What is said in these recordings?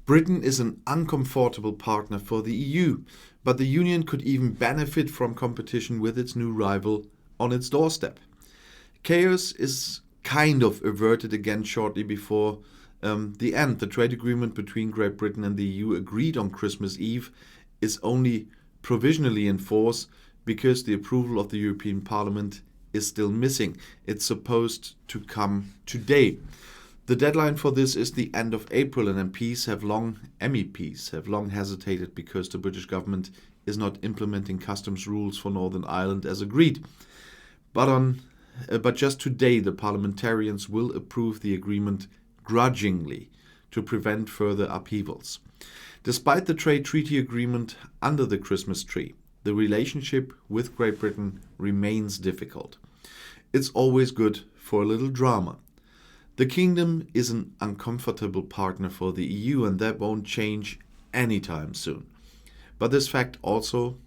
Britain is an uncomfortable partner for the EU, but the Union could even benefit from competition with its new rival on its doorstep. Chaos is kind of averted again shortly before the end. The trade agreement between Great Britain and the EU agreed on Christmas Eve is only provisionally in force because the approval of the European Parliament is still missing. It's supposed to come today. The deadline for this is the end of April, and MEPs have long hesitated because the British government is not implementing customs rules for Northern Ireland as agreed. But just today, the parliamentarians will approve the agreement grudgingly to prevent further upheavals. Despite the trade treaty agreement under the Christmas tree, the relationship with Great Britain remains difficult. It's always good for a little drama. The kingdom is an uncomfortable partner for the EU, and that won't change anytime soon. But this fact also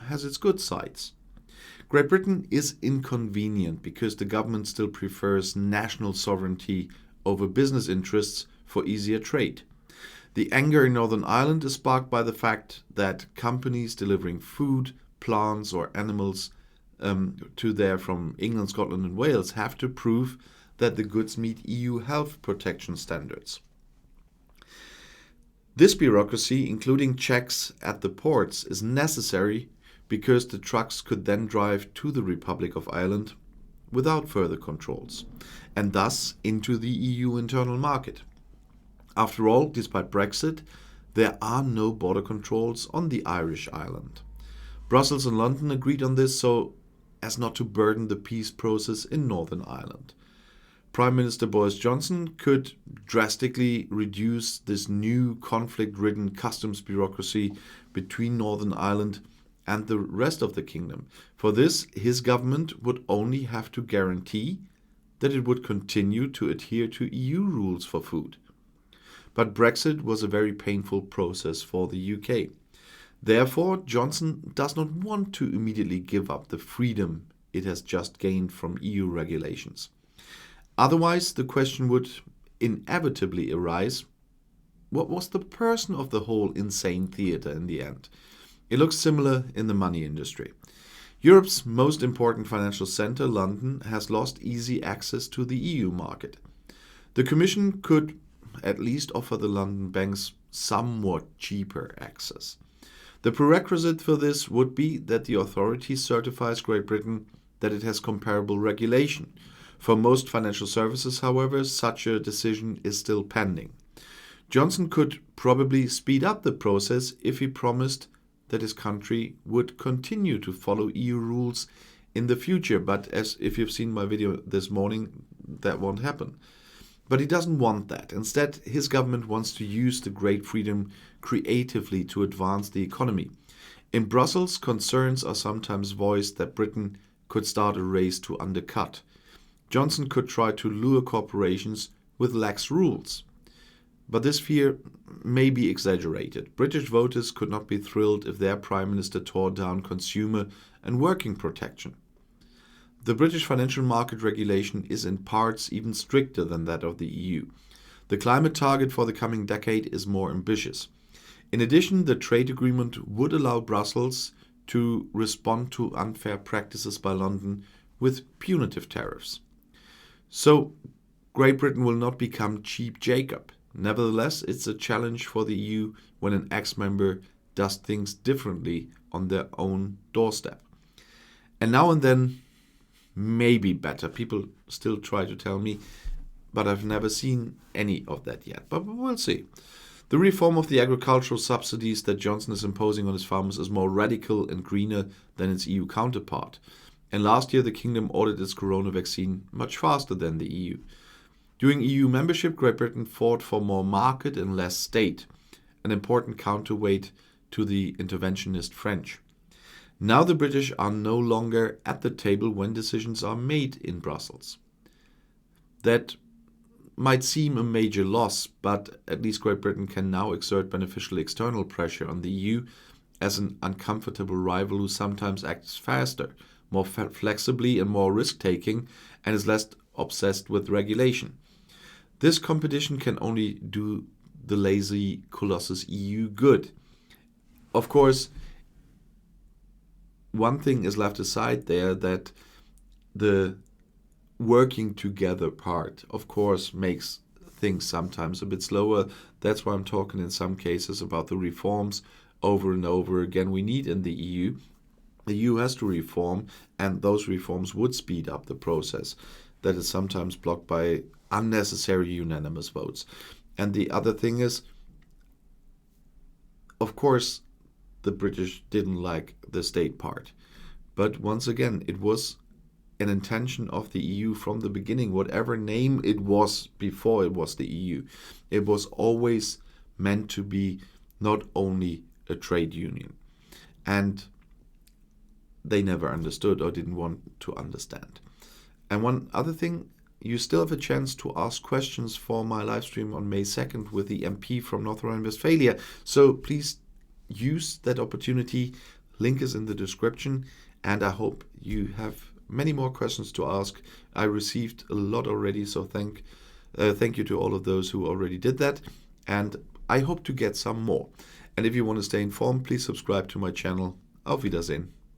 has its good sides. Great Britain is inconvenient because the government still prefers national sovereignty over business interests for easier trade. The anger in Northern Ireland is sparked by the fact that companies delivering food, plants or animals to there from England, Scotland and Wales have to prove that the goods meet EU health protection standards. This bureaucracy, including checks at the ports, is necessary because the trucks could then drive to the Republic of Ireland without further controls, and thus into the EU internal market. After all, despite Brexit, there are no border controls on the Irish island. Brussels and London agreed on this so as not to burden the peace process in Northern Ireland. Prime Minister Boris Johnson could drastically reduce this new conflict-ridden customs bureaucracy between Northern Ireland and the rest of the kingdom. For this, his government would only have to guarantee that it would continue to adhere to EU rules for food. But Brexit was a very painful process for the UK. Therefore, Johnson does not want to immediately give up the freedom it has just gained from EU regulations. Otherwise, the question would inevitably arise, what was the person of the whole insane theater in the end? It looks similar in the money industry. Europe's most important financial center, London, has lost easy access to the EU market. The Commission could at least offer the London banks somewhat cheaper access. The prerequisite for this would be that the authority certifies Great Britain that it has comparable regulation. For most financial services, however, such a decision is still pending. Johnson could probably speed up the process if he promised that his country would continue to follow EU rules in the future, but as if you've seen my video this morning, that won't happen. But he doesn't want that. Instead, his government wants to use the great freedom creatively to advance the economy. In Brussels, concerns are sometimes voiced that Britain could start a race to undercut. Johnson could try to lure corporations with lax rules. But this fear may be exaggerated. British voters could not be thrilled if their Prime Minister tore down consumer and working protection. The British financial market regulation is in parts even stricter than that of the EU. The climate target for the coming decade is more ambitious. In addition, the trade agreement would allow Brussels to respond to unfair practices by London with punitive tariffs. So, Great Britain will not become cheap Jacob. Nevertheless, it's a challenge for the EU when an ex-member does things differently on their own doorstep. And now and then, maybe better. People still try to tell me, but I've never seen any of that yet. But we'll see. The reform of the agricultural subsidies that Johnson is imposing on his farmers is more radical and greener than its EU counterpart. And last year, the kingdom ordered its corona vaccine much faster than the EU. During EU membership, Great Britain fought for more market and less state, an important counterweight to the interventionist French. Now the British are no longer at the table when decisions are made in Brussels. That might seem a major loss, but at least Great Britain can now exert beneficial external pressure on the EU as an uncomfortable rival who sometimes acts faster, more flexibly and more risk-taking, and is less obsessed with regulation. This competition can only do the lazy Colossus EU good. Of course, one thing is left aside there, that the working together part, of course, makes things sometimes a bit slower. That's why I'm talking in some cases about the reforms over and over again we need in the EU. The EU has to reform, and those reforms would speed up the process that is sometimes blocked by unnecessary unanimous votes. And the other thing is, of course, the British didn't like the state part. But once again, it was an intention of the EU from the beginning, whatever name it was before it was the EU. It was always meant to be not only a trade union. And they never understood or didn't want to understand. And one other thing, you still have a chance to ask questions for my live stream on May 2nd with the MP from North Rhine-Westphalia. So please use that opportunity. Link is in the description. And I hope you have many more questions to ask. I received a lot already, so thank you to all of those who already did that. And I hope to get some more. And if you want to stay informed, please subscribe to my channel. Auf Wiedersehen.